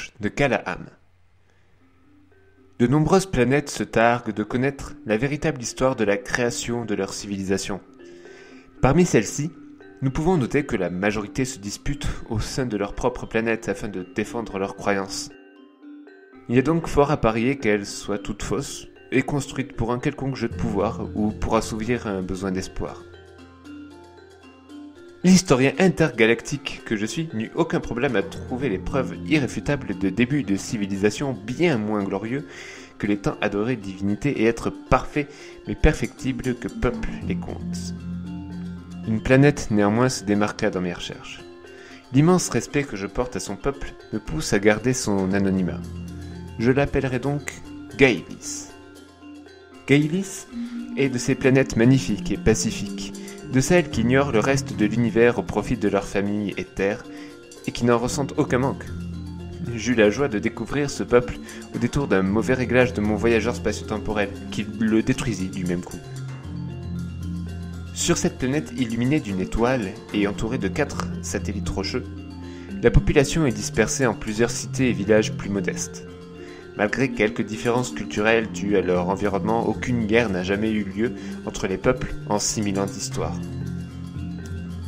proche de Calaam. De nombreuses planètes se targuent de connaître la véritable histoire de la création de leur civilisation. Parmi celles-ci, nous pouvons noter que la majorité se dispute au sein de leur propre planète afin de défendre leurs croyances. Il y a donc fort à parier qu'elles soient toutes fausses et construites pour un quelconque jeu de pouvoir ou pour assouvir un besoin d'espoir. L'historien intergalactique que je suis n'eut aucun problème à trouver les preuves irréfutables de débuts de civilisation bien moins glorieux que les temps adorés divinités et êtres parfaits mais perfectibles que peuplent les contes. Une planète néanmoins se démarqua dans mes recherches. L'immense respect que je porte à son peuple me pousse à garder son anonymat. Je l'appellerai donc Gaelis. Gaelis est de ces planètes magnifiques et pacifiques, de celles qui ignorent le reste de l'univers au profit de leur famille et terre, et qui n'en ressentent aucun manque. J'eus la joie de découvrir ce peuple au détour d'un mauvais réglage de mon voyageur spatio-temporel, qui le détruisit du même coup. Sur cette planète illuminée d'une étoile et entourée de 4 satellites rocheux, la population est dispersée en plusieurs cités et villages plus modestes. Malgré quelques différences culturelles dues à leur environnement, aucune guerre n'a jamais eu lieu entre les peuples en 6000 ans d'histoire.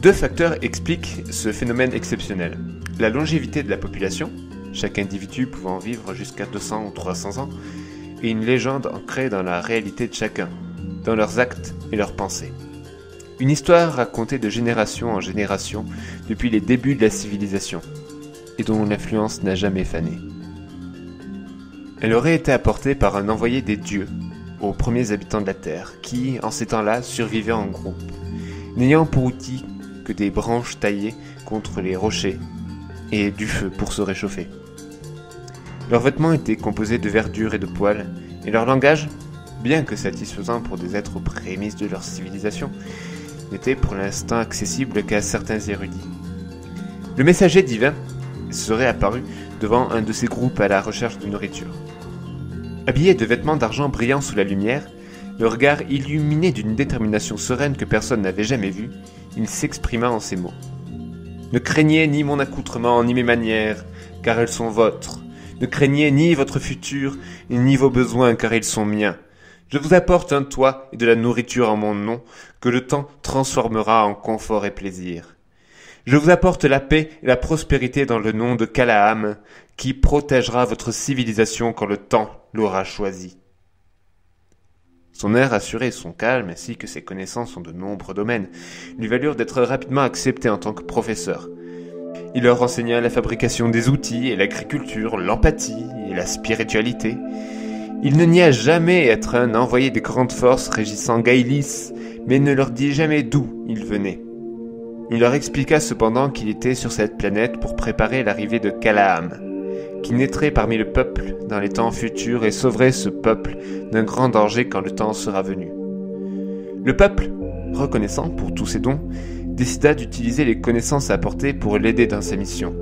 2 facteurs expliquent ce phénomène exceptionnel. La longévité de la population, chaque individu pouvant vivre jusqu'à 200 ou 300 ans, et une légende ancrée dans la réalité de chacun, dans leurs actes et leurs pensées. Une histoire racontée de génération en génération depuis les débuts de la civilisation, et dont l'influence n'a jamais fané. Elle aurait été apportée par un envoyé des dieux aux premiers habitants de la Terre, qui, en ces temps-là, survivaient en groupe, n'ayant pour outil que des branches taillées contre les rochers et du feu pour se réchauffer. Leurs vêtements étaient composés de verdure et de poils, et leur langage, bien que satisfaisant pour des êtres aux prémices de leur civilisation, n'était pour l'instant accessible qu'à certains érudits. Le messager divin serait apparu devant un de ces groupes à la recherche de nourriture. Habillé de vêtements d'argent brillant sous la lumière, le regard illuminé d'une détermination sereine que personne n'avait jamais vue, il s'exprima en ces mots. « Ne craignez ni mon accoutrement ni mes manières, car elles sont vôtres. Ne craignez ni votre futur, ni vos besoins, car ils sont miens. Je vous apporte un toit et de la nourriture en mon nom, que le temps transformera en confort et plaisir. Je vous apporte la paix et la prospérité dans le nom de Calaam, qui protégera votre civilisation quand le temps l'aura choisi. » Son air assuré et son calme, ainsi que ses connaissances en de nombreux domaines, lui valurent d'être rapidement accepté en tant que professeur. Il leur enseigna la fabrication des outils et l'agriculture, l'empathie et la spiritualité. Il ne nia jamais être un envoyé des grandes forces régissant Gaelis, mais ne leur dit jamais d'où il venait. Il leur expliqua cependant qu'il était sur cette planète pour préparer l'arrivée de Calaam, qui naîtrait parmi le peuple dans les temps futurs et sauverait ce peuple d'un grand danger quand le temps sera venu. Le peuple, reconnaissant pour tous ses dons, décida d'utiliser les connaissances apportées pour l'aider dans sa mission,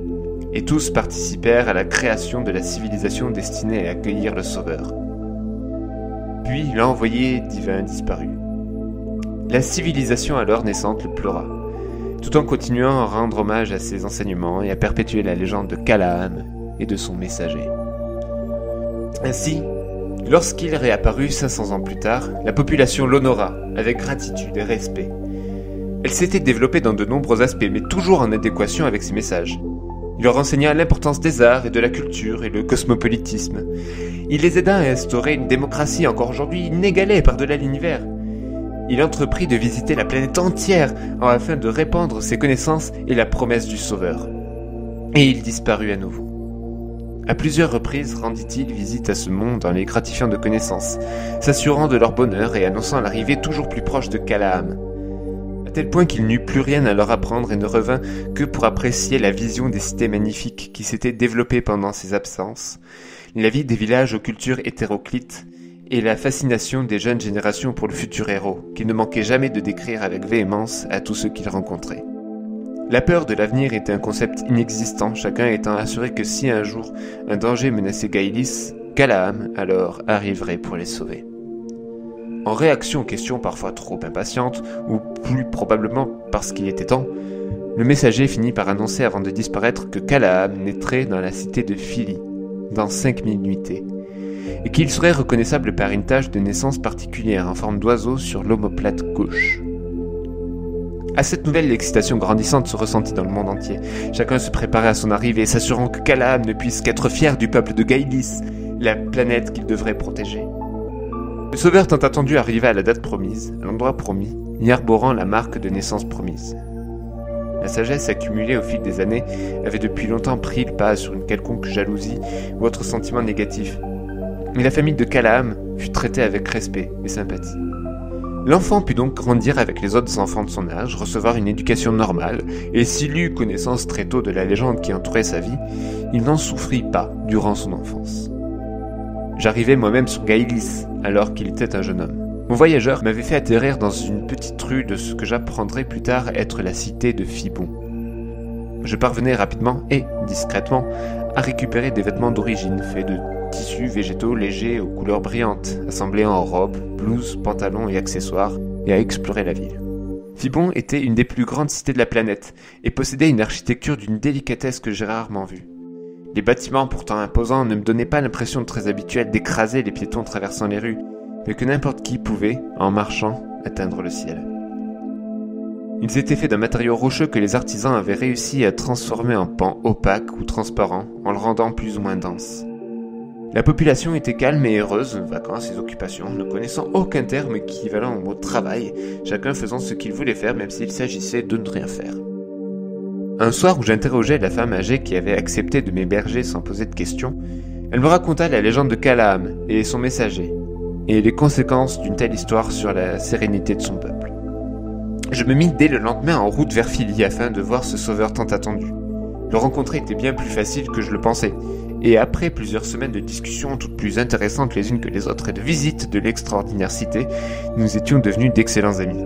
et tous participèrent à la création de la civilisation destinée à accueillir le Sauveur. Puis l'envoyé divin disparut. La civilisation alors naissante le pleura, tout en continuant à rendre hommage à ses enseignements et à perpétuer la légende de Calaam et de son messager. Ainsi, lorsqu'il réapparut 500 ans plus tard, la population l'honora avec gratitude et respect. Elle s'était développée dans de nombreux aspects, mais toujours en adéquation avec ses messages. Il leur enseigna l'importance des arts et de la culture et le cosmopolitisme. Il les aida à instaurer une démocratie encore aujourd'hui inégalée par-delà l'univers. Il entreprit de visiter la planète entière afin de répandre ses connaissances et la promesse du Sauveur. Et il disparut à nouveau. À plusieurs reprises rendit-il visite à ce monde en les gratifiant de connaissances, s'assurant de leur bonheur et annonçant l'arrivée toujours plus proche de Calaam, à tel point qu'il n'eut plus rien à leur apprendre et ne revint que pour apprécier la vision des cités magnifiques qui s'étaient développées pendant ses absences, la vie des villages aux cultures hétéroclites et la fascination des jeunes générations pour le futur héros, qu'il ne manquait jamais de décrire avec véhémence à tous ceux qu'il rencontrait. La peur de l'avenir était un concept inexistant, chacun étant assuré que si un jour un danger menaçait Gaelis, Calaam alors arriverait pour les sauver. En réaction aux questions parfois trop impatientes, ou plus probablement parce qu'il était temps, Le messager finit par annoncer avant de disparaître que Calaam naîtrait dans la cité de Philly, dans 5000 nuitées, et qu'il serait reconnaissable par une tache de naissance particulière en forme d'oiseau sur l'omoplate gauche. À cette nouvelle, l'excitation grandissante se ressentit dans le monde entier. Chacun se préparait à son arrivée, s'assurant que Calaam ne puisse qu'être fier du peuple de Gaïlis, la planète qu'il devrait protéger. Le sauveur tant attendu arriva à la date promise, à l'endroit promis, y arborant la marque de naissance promise. La sagesse accumulée au fil des années avait depuis longtemps pris le pas sur une quelconque jalousie ou autre sentiment négatif. Mais la famille de Calaam fut traitée avec respect et sympathie. L'enfant put donc grandir avec les autres enfants de son âge, recevoir une éducation normale, et s'il eut connaissance très tôt de la légende qui entourait sa vie, il n'en souffrit pas durant son enfance. J'arrivais moi-même sur Gaïlis, alors qu'il était un jeune homme. Mon voyageur m'avait fait atterrir dans une petite rue de ce que j'apprendrai plus tard être la cité de Fibon. Je parvenais rapidement et discrètement à récupérer des vêtements d'origine faits de tissus végétaux légers aux couleurs brillantes, assemblés en robes, blouses, pantalons et accessoires, et à explorer la ville. Fibon était une des plus grandes cités de la planète et possédait une architecture d'une délicatesse que j'ai rarement vue. Les bâtiments pourtant imposants ne me donnaient pas l'impression très habituelle d'écraser les piétons traversant les rues, mais que n'importe qui pouvait, en marchant, atteindre le ciel. Ils étaient faits d'un matériau rocheux que les artisans avaient réussi à transformer en pan opaque ou transparent, en le rendant plus ou moins dense. La population était calme et heureuse, vaquant à ses occupations, ne connaissant aucun terme équivalent au mot travail, chacun faisant ce qu'il voulait faire même s'il s'agissait de ne rien faire. Un soir où j'interrogeais la femme âgée qui avait accepté de m'héberger sans poser de questions, elle me raconta la légende de Calaam et son messager, et les conséquences d'une telle histoire sur la sérénité de son peuple. Je me mis dès le lendemain en route vers Philly afin de voir ce sauveur tant attendu. Le rencontrer était bien plus facile que je le pensais, et après plusieurs semaines de discussions toutes plus intéressantes les unes que les autres et de visites de l'extraordinaire cité, nous étions devenus d'excellents amis.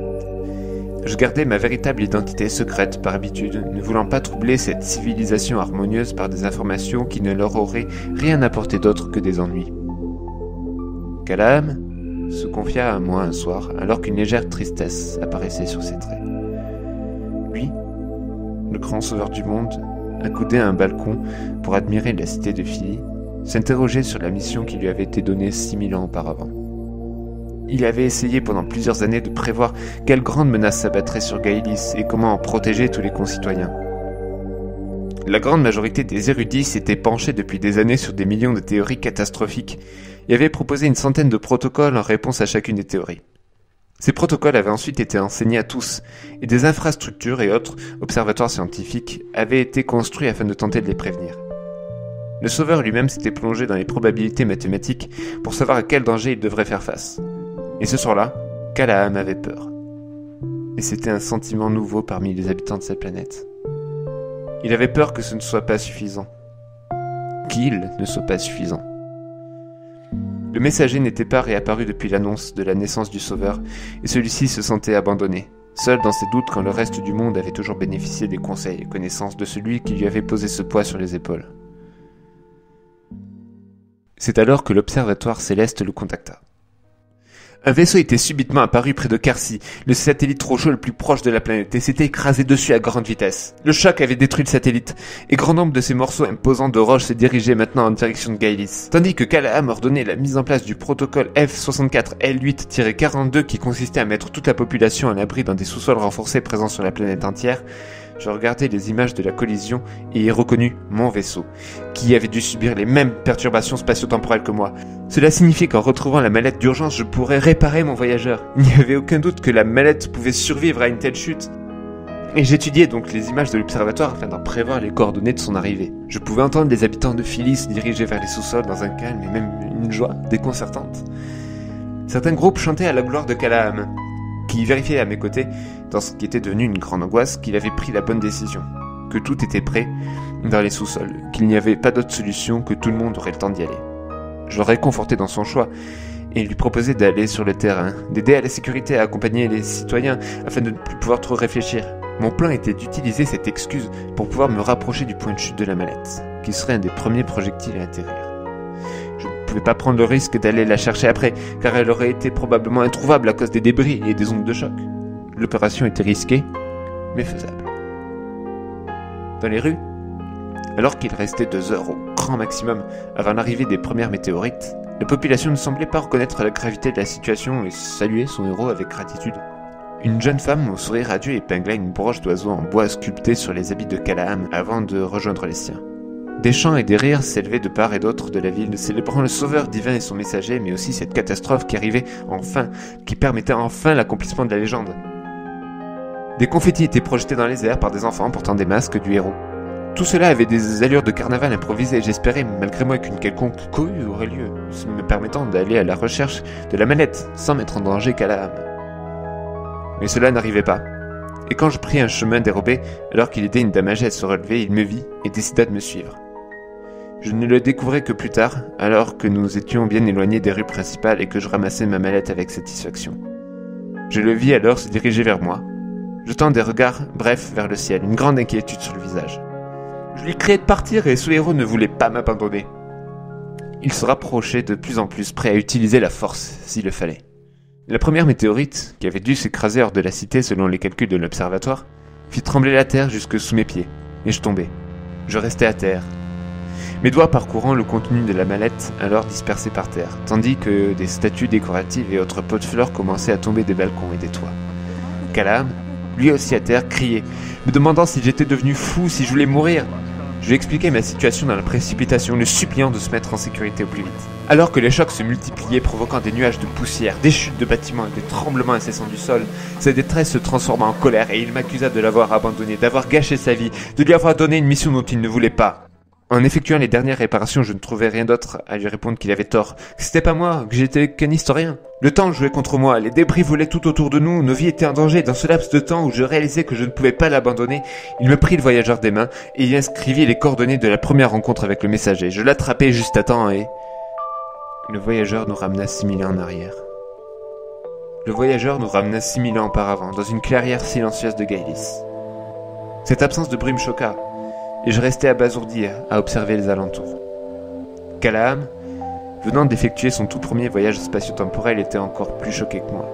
Je gardais ma véritable identité secrète par habitude, ne voulant pas troubler cette civilisation harmonieuse par des informations qui ne leur auraient rien apporté d'autre que des ennuis. Calaam se confia à moi un soir, alors qu'une légère tristesse apparaissait sur ses traits. Lui, le grand sauveur du monde, accoudé à un balcon pour admirer la cité de Philly, s'interrogeait sur la mission qui lui avait été donnée 6000 ans auparavant. Il avait essayé pendant plusieurs années de prévoir quelle grande menace s'abattrait sur Gaïlis et comment en protéger tous les concitoyens. La grande majorité des érudits s'étaient penchés depuis des années sur des millions de théories catastrophiques et avaient proposé une centaine de protocoles en réponse à chacune des théories. Ces protocoles avaient ensuite été enseignés à tous, et des infrastructures et autres observatoires scientifiques avaient été construits afin de tenter de les prévenir. Le sauveur lui-même s'était plongé dans les probabilités mathématiques pour savoir à quel danger il devrait faire face. Et ce soir-là, Calaam avait peur. Et c'était un sentiment nouveau parmi les habitants de cette planète. Il avait peur que ce ne soit pas suffisant. Qu'il ne soit pas suffisant. Le messager n'était pas réapparu depuis l'annonce de la naissance du sauveur, et celui-ci se sentait abandonné, seul dans ses doutes quand le reste du monde avait toujours bénéficié des conseils et connaissances de celui qui lui avait posé ce poids sur les épaules. C'est alors que l'observatoire céleste le contacta. Un vaisseau était subitement apparu près de Carcy, le satellite rocheux le plus proche de la planète, et s'était écrasé dessus à grande vitesse. Le choc avait détruit le satellite, et grand nombre de ces morceaux imposants de roches se dirigeaient maintenant en direction de Gaïlis. Tandis que Calaam ordonnait la mise en place du protocole F64L8-42 qui consistait à mettre toute la population à l'abri dans des sous-sols renforcés présents sur la planète entière, je regardais les images de la collision et y reconnus mon vaisseau, qui avait dû subir les mêmes perturbations spatio-temporelles que moi. Cela signifiait qu'en retrouvant la mallette d'urgence, je pourrais réparer mon voyageur. Il n'y avait aucun doute que la mallette pouvait survivre à une telle chute. Et j'étudiais donc les images de l'observatoire afin d'en prévoir les coordonnées de son arrivée. Je pouvais entendre les habitants de Philly se diriger vers les sous-sols dans un calme et même une joie déconcertante. Certains groupes chantaient à la gloire de Calaam, qui vérifiait à mes côtés, dans ce qui était devenu une grande angoisse, qu'il avait pris la bonne décision, que tout était prêt dans les sous-sols, qu'il n'y avait pas d'autre solution, que tout le monde aurait le temps d'y aller. Je l'aurais conforté dans son choix, et lui proposais d'aller sur le terrain, d'aider à la sécurité à accompagner les citoyens, afin de ne plus pouvoir trop réfléchir. Mon plan était d'utiliser cette excuse pour pouvoir me rapprocher du point de chute de la mallette, qui serait un des premiers projectiles à atterrir. Je ne pouvais pas prendre le risque d'aller la chercher après, car elle aurait été probablement introuvable à cause des débris et des ondes de choc. L'opération était risquée, mais faisable. Dans les rues, alors qu'il restait 2 heures au grand maximum avant l'arrivée des premières météorites, la population ne semblait pas reconnaître la gravité de la situation et saluer son héros avec gratitude. Une jeune femme au sourire radieux épingla une broche d'oiseau en bois sculptée sur les habits de Calaam avant de rejoindre les siens. Des chants et des rires s'élevaient de part et d'autre de la ville, célébrant le sauveur divin et son messager, mais aussi cette catastrophe qui arrivait enfin, qui permettait enfin l'accomplissement de la légende. Des confettis étaient projetés dans les airs par des enfants portant des masques du héros. Tout cela avait des allures de carnaval improvisé et j'espérais, malgré moi, qu'une quelconque cohue aurait lieu, me permettant d'aller à la recherche de la mallette sans mettre en danger Calaam. Mais cela n'arrivait pas. Et quand je pris un chemin dérobé, alors qu'il aidait une dame âgée à se relever, il me vit et décida de me suivre. Je ne le découvrais que plus tard, alors que nous étions bien éloignés des rues principales et que je ramassais ma mallette avec satisfaction. Je le vis alors se diriger vers moi, jetant des regards brefs vers le ciel, une grande inquiétude sur le visage. Je lui criai de partir et ce héros ne voulait pas m'abandonner. Il se rapprochait de plus en plus, prêt à utiliser la force s'il le fallait. La première météorite, qui avait dû s'écraser hors de la cité selon les calculs de l'observatoire, fit trembler la terre jusque sous mes pieds, et je tombais. Je restais à terre, mes doigts parcourant le contenu de la mallette alors dispersés par terre, tandis que des statues décoratives et autres pots de fleurs commençaient à tomber des balcons et des toits. Calaam, lui aussi à terre, criait, me demandant si j'étais devenu fou, si je voulais mourir. Je lui expliquais ma situation dans la précipitation, le suppliant de se mettre en sécurité au plus vite. Alors que les chocs se multipliaient, provoquant des nuages de poussière, des chutes de bâtiments et des tremblements incessants du sol, sa détresse se transforma en colère et il m'accusa de l'avoir abandonné, d'avoir gâché sa vie, de lui avoir donné une mission dont il ne voulait pas. En effectuant les dernières réparations, je ne trouvais rien d'autre à lui répondre qu'il avait tort, que c'était pas moi, que j'étais qu'un historien. Le temps jouait contre moi, les débris volaient tout autour de nous, nos vies étaient en danger. Dans ce laps de temps où je réalisais que je ne pouvais pas l'abandonner, il me prit le voyageur des mains et y inscrivit les coordonnées de la première rencontre avec le messager. Je l'attrapai juste à temps et... Le voyageur nous ramena 6000 ans en arrière. Le voyageur nous ramena 6000 ans auparavant, dans une clairière silencieuse de Gailis. Cette absence de brume choqua, et je restais abasourdi à observer les alentours. Calaam, venant d'effectuer son tout premier voyage spatio-temporel, était encore plus choqué que moi.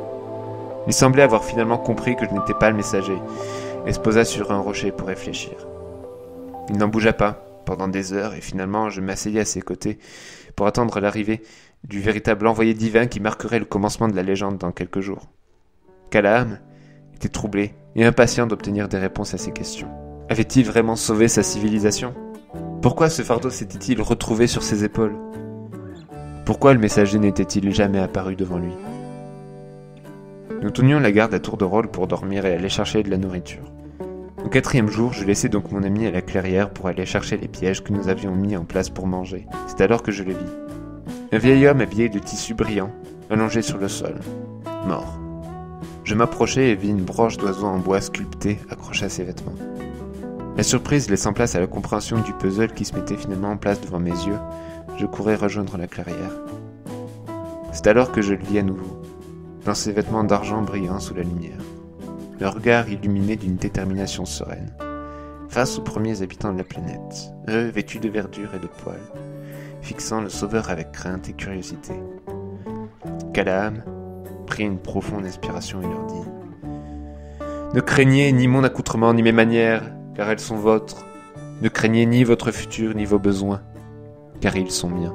Il semblait avoir finalement compris que je n'étais pas le messager, et se posa sur un rocher pour réfléchir. Il n'en bougea pas pendant des heures, et finalement je m'asseyais à ses côtés pour attendre l'arrivée du véritable envoyé divin qui marquerait le commencement de la légende dans quelques jours. Calaam était troublé et impatient d'obtenir des réponses à ses questions. Avait-il vraiment sauvé sa civilisation ? Pourquoi ce fardeau s'était-il retrouvé sur ses épaules ? Pourquoi le messager n'était-il jamais apparu devant lui ? Nous tenions la garde à tour de rôle pour dormir et aller chercher de la nourriture. Au 4e jour, je laissai donc mon ami à la clairière pour aller chercher les pièges que nous avions mis en place pour manger. C'est alors que je le vis. Un vieil homme habillé de tissu brillant, allongé sur le sol, mort. Je m'approchai et vis une broche d'oiseau en bois sculpté accrochée à ses vêtements. La surprise laissant place à la compréhension du puzzle qui se mettait finalement en place devant mes yeux, je courais rejoindre la clairière. C'est alors que je le vis à nouveau, dans ses vêtements d'argent brillant sous la lumière, le regard illuminé d'une détermination sereine, face aux premiers habitants de la planète, eux vêtus de verdure et de poils, fixant le sauveur avec crainte et curiosité. Calaam prit une profonde inspiration et leur dit « Ne craignez ni mon accoutrement ni mes manières, car elles sont vôtres. Ne craignez ni votre futur ni vos besoins, car ils sont miens. »